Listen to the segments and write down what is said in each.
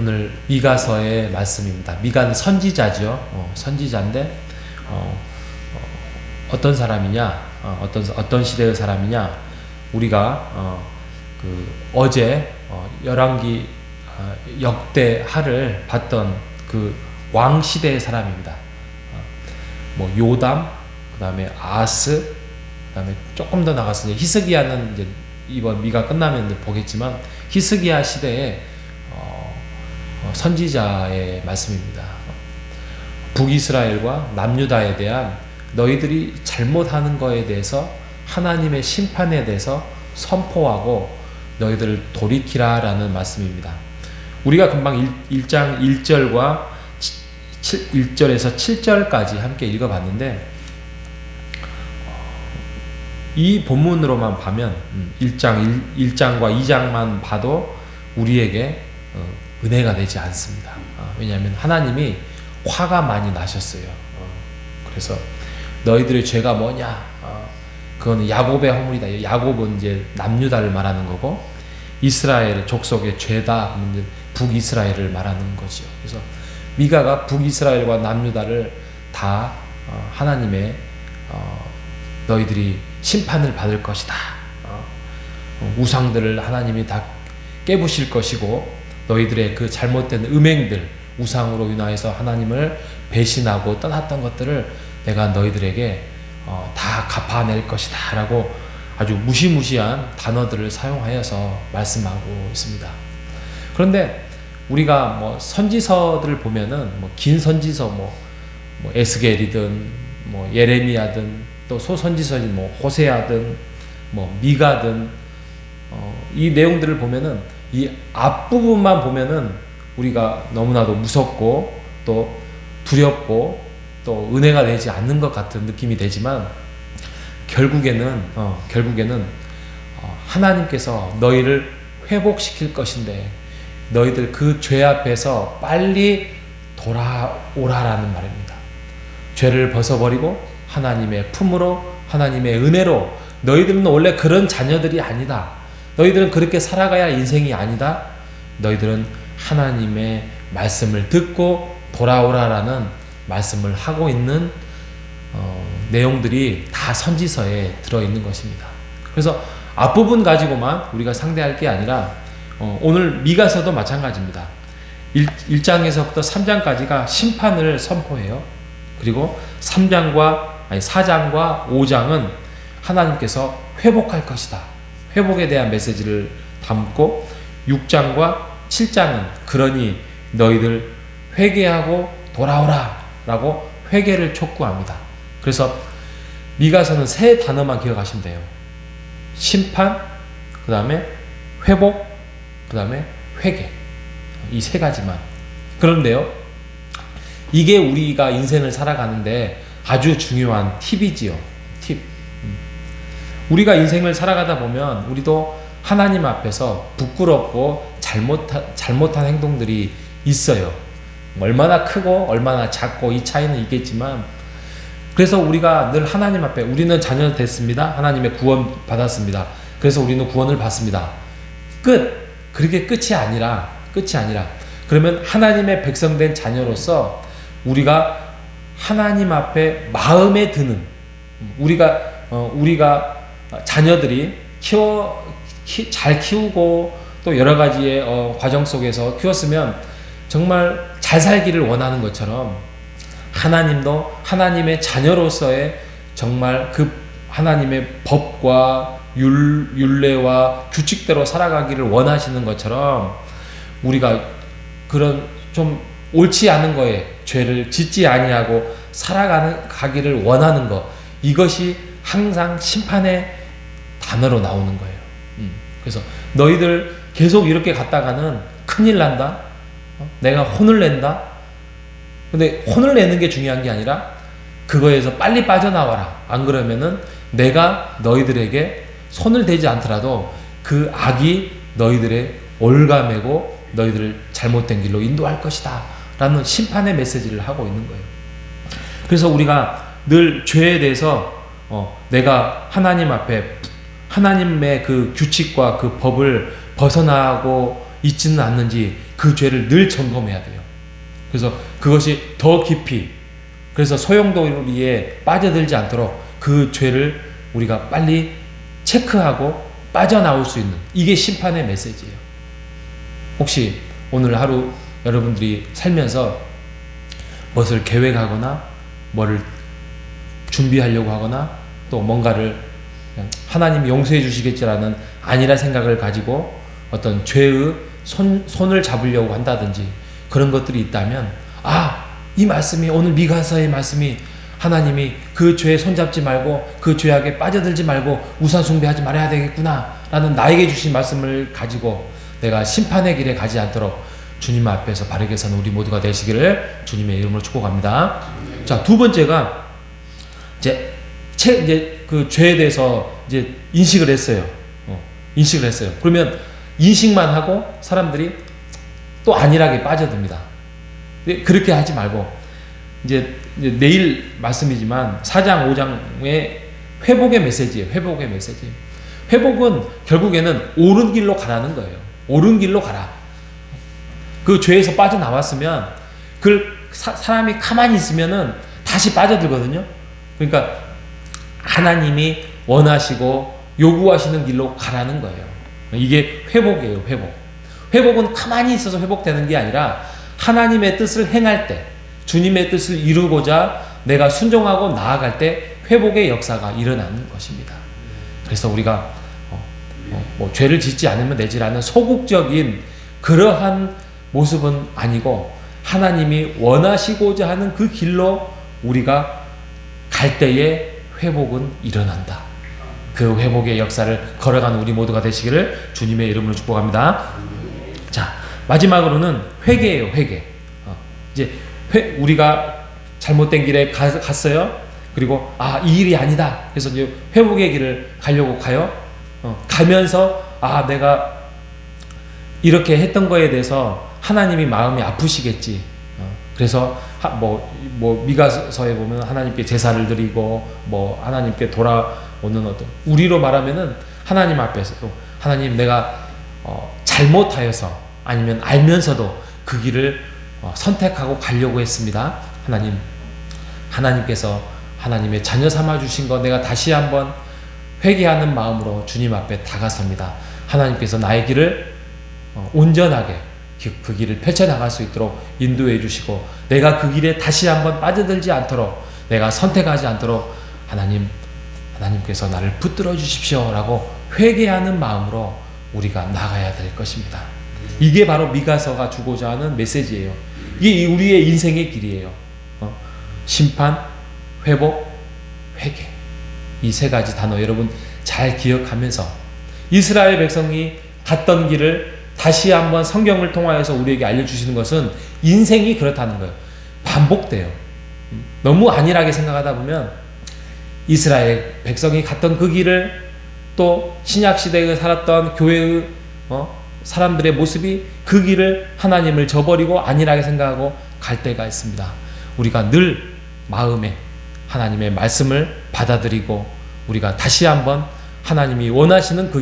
오늘 미가서의 말씀입니다. 미가는 선지자죠. 선지자인데 어떤 사람이냐, 어떤 시대의 사람이냐, 우리가 어제 열왕기 역대하를 봤던 그 왕 시대의 사람입니다. 요담, 그 다음에 아스, 그 다음에 조금 더 나가서 히스기야는 이제 이번 미가 끝나면 보겠지만 히스기야 시대의 선지자의 말씀입니다. 북이스라엘과 남유다에 대한 너희들이 잘못하는 거에 대해서 하나님의 심판에 대해서 선포하고 너희들을 돌이키라 라는 말씀입니다. 우리가 금방 1장 1절과 1절에서 7절까지 함께 읽어봤는데 이 본문으로만 보면 1장과 2장만 봐도 우리에게 은혜가 되지 않습니다. 왜냐하면 하나님이 화가 많이 나셨어요. 그래서 너희들의 죄가 뭐냐? 그거는 야곱의 허물이다. 야곱은 이제 남유다를 말하는 거고 이스라엘 족속의 죄다. 북이스라엘을 말하는 거죠. 그래서 미가가 북이스라엘과 남유다를 다 하나님의 너희들이 심판을 받을 것이다. 우상들을 하나님이 다 깨부실 것이고 너희들의 그 잘못된 음행들, 우상으로 인하여서 하나님을 배신하고 떠났던 것들을 내가 너희들에게 다 갚아낼 것이다 라고 아주 무시무시한 단어들을 사용하여서 말씀하고 있습니다. 그런데 우리가 선지서들을 보면은 긴 선지서 에스겔이든 예레미야든 또 소선지서인 호세아든 미가든 이 내용들을 보면은 이 앞부분만 보면은 우리가 너무나도 무섭고 또 두렵고 또 은혜가 되지 않는 것 같은 느낌이 되지만 결국에는 하나님께서 너희를 회복시킬 것인데 너희들 그 죄 앞에서 빨리 돌아오라라는 말입니다. 죄를 벗어버리고 하나님의 품으로 하나님의 은혜로 너희들은 원래 그런 자녀들이 아니다. 너희들은 그렇게 살아가야 인생이 아니다. 너희들은 하나님의 말씀을 듣고 돌아오라라는 말씀을 하고 있는 내용들이 다 선지서에 들어있는 것입니다. 그래서 앞부분 가지고만 우리가 상대할 게 아니라 오늘 미가서도 마찬가지입니다. 1장에서부터 3장까지가 심판을 선포해요. 그리고 4장과 5장은 하나님께서 회복할 것이다. 회복에 대한 메시지를 담고 6장과 7장은 그러니 너희들 회개하고 돌아오라 라고 회개를 촉구합니다. 그래서 미가서는 세 단어만 기억하시면 돼요. 심판, 그 다음에 회복, 그 다음에 회개. 이 세 가지만. 그런데요, 이게 우리가 인생을 살아가는데 아주 중요한 팁이지요. 팁. 우리가 인생을 살아가다 보면 우리도 하나님 앞에서 부끄럽고 잘못한 행동들이 있어요. 얼마나 크고 얼마나 작고 이 차이는 있겠지만 그래서 우리가 늘 하나님 앞에 우리는 자녀 됐습니다. 하나님의 구원 받았습니다. 그래서 우리는 구원을 받습니다. 끝. 그렇게 끝이 아니라 그러면 하나님의 백성된 자녀로서 우리가 하나님 앞에 마음에 드는 우리가 자녀들이 잘 키우고 또 여러 가지의 과정 속에서 키웠으면 정말 잘 살기를 원하는 것처럼 하나님도 하나님의 자녀로서의 정말 그 하나님의 법과 율례와 규칙대로 살아가기를 원하시는 것처럼 우리가 그런 좀 옳지 않은 거에 죄를 짓지 아니하고 살아가기를 원하는 것, 이것이 항상 심판의 단어로 나오는 거예요. 그래서 너희들 계속 이렇게 갔다가는 큰일 난다. 내가 혼을 낸다. 근데 혼을 내는 게 중요한 게 아니라 그거에서 빨리 빠져나와라. 안 그러면은 내가 너희들에게 손을 대지 않더라도 그 악이 너희들의 올가매고 너희들을 잘못된 길로 인도할 것이다 라는 심판의 메시지를 하고 있는 거예요. 그래서 우리가 늘 죄에 대해서 내가 하나님 앞에 하나님의 그 규칙과 그 법을 벗어나고 있지는 않는지 그 죄를 늘 점검해야 돼요. 그래서 그것이 더 깊이, 그래서 소용돌이에 빠져들지 않도록 그 죄를 우리가 빨리 체크하고 빠져나올 수 있는, 이게 심판의 메시지예요. 혹시 오늘 하루 여러분들이 살면서 무엇을 계획하거나 뭐를 준비하려고 하거나 또 뭔가를 그냥 하나님이 용서해 주시겠지라는 아니라 생각을 가지고 어떤 죄의 손을 잡으려고 한다든지 그런 것들이 있다면, 이 말씀이, 오늘 미가서의 말씀이 하나님이 그 죄에 손잡지 말고 그 죄악에 빠져들지 말고 우상 숭배하지 말아야 되겠구나 라는 나에게 주신 말씀을 가지고 내가 심판의 길에 가지 않도록 주님 앞에서 바르게 사는 우리 모두가 되시기를 주님의 이름으로 축복합니다. 자, 두 번째가 이제 그 죄에 대해서 이제 인식을 했어요. 인식을 했어요. 그러면 인식만 하고 사람들이 또 안일하게 빠져듭니다. 그렇게 하지 말고 이제 내일 말씀이지만 4장 5장의 회복의 메시지예요. 회복의 메시지. 회복은 결국에는 옳은 길로 가라는 거예요. 옳은 길로 가라. 그 죄에서 빠져나왔으면 사람이 가만히 있으면은 다시 빠져들거든요. 그러니까 하나님이 원하시고 요구하시는 길로 가라는 거예요. 이게 회복이에요. 회복은 가만히 있어서 회복되는 게 아니라 하나님의 뜻을 행할 때, 주님의 뜻을 이루고자 내가 순종하고 나아갈 때 회복의 역사가 일어나는 것입니다. 그래서 우리가 죄를 짓지 않으면 되지라는 소극적인 그러한 모습은 아니고, 하나님이 원하시고자 하는 그 길로 우리가 갈 때에 회복은 일어난다. 그 회복의 역사를 걸어가는 우리 모두가 되시기를 주님의 이름으로 축복합니다. 자, 마지막으로는 회개예요. 회개. 이제 우리가 잘못된 길에 갔어요. 그리고 이 일이 아니다. 그래서 이제 회복의 길을 가려고 가요. 가면서 내가 이렇게 했던 거에 대해서 하나님이 마음이 아프시겠지. 그래서 미가서에 보면 하나님께 제사를 드리고 하나님께 돌아오는 어떤, 우리로 말하면은 하나님 앞에서 하나님, 내가 잘못하여서 아니면 알면서도 그 길을 선택하고 가려고 했습니다. 하나님께서 하나님의 자녀 삼아 주신 거 내가 다시 한번 회개하는 마음으로 주님 앞에 다가섭니다. 하나님께서 나의 길을 온전하게 그 길을 펼쳐나갈 수 있도록 인도해 주시고, 내가 그 길에 다시 한번 빠져들지 않도록, 내가 선택하지 않도록 하나님께서 나를 붙들어 주십시오 라고 회개하는 마음으로 우리가 나가야 될 것입니다. 이게 바로 미가서가 주고자 하는 메시지예요. 이게 우리의 인생의 길이에요. 심판, 회복, 회개. 이 세 가지 단어 여러분 잘 기억하면서 이스라엘 백성이 갔던 길을 다시 한번 성경을 통하여서 우리에게 알려주시는 것은 인생이 그렇다는 거예요. 반복돼요. 너무 안일하게 생각하다 보면 이스라엘 백성이 갔던 그 길을, 또 신약시대에 살았던 교회의 사람들의 모습이 그 길을 하나님을 저버리고 안일하게 생각하고 갈 때가 있습니다. 우리가 늘 마음에 하나님의 말씀을 받아들이고 우리가 다시 한번 하나님이 원하시는 그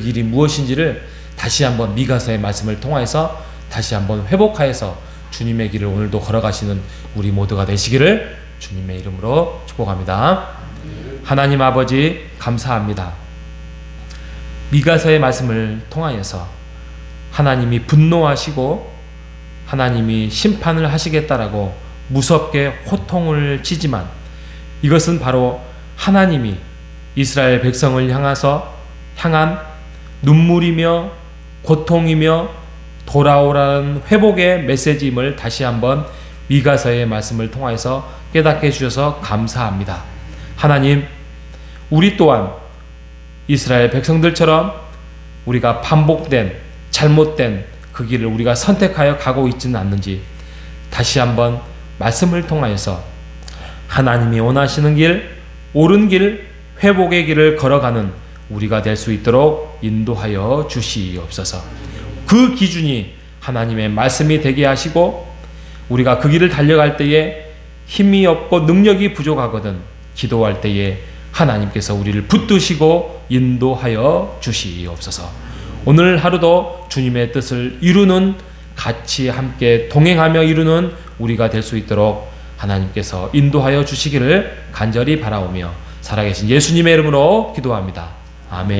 길이 무엇인지를 다시 한번 미가서의 말씀을 통해서 다시 한번 회복하여서 주님의 길을 오늘도 걸어가시는 우리 모두가 되시기를 주님의 이름으로 축복합니다. 하나님 아버지, 감사합니다. 미가서의 말씀을 통하여서 하나님이 분노하시고 하나님이 심판을 하시겠다라고 무섭게 호통을 치지만, 이것은 바로 하나님이 이스라엘 백성을 향한 눈물이며 고통이며 돌아오라는 회복의 메시지임을 다시 한번 미가서의 말씀을 통해서 깨닫게 해주셔서 감사합니다. 하나님, 우리 또한 이스라엘 백성들처럼 우리가 반복된 잘못된 그 길을 우리가 선택하여 가고 있지는 않는지 다시 한번 말씀을 통하여서 하나님이 원하시는 길, 옳은 길, 회복의 길을 걸어가는 우리가 될 수 있도록 인도하여 주시옵소서. 그 기준이 하나님의 말씀이 되게 하시고, 우리가 그 길을 달려갈 때에 힘이 없고 능력이 부족하거든 기도할 때에 하나님께서 우리를 붙드시고 인도하여 주시옵소서. 오늘 하루도 주님의 뜻을 이루는, 같이 함께 동행하며 이루는 우리가 될 수 있도록 하나님께서 인도하여 주시기를 간절히 바라오며 살아계신 예수님의 이름으로 기도합니다. 아멘.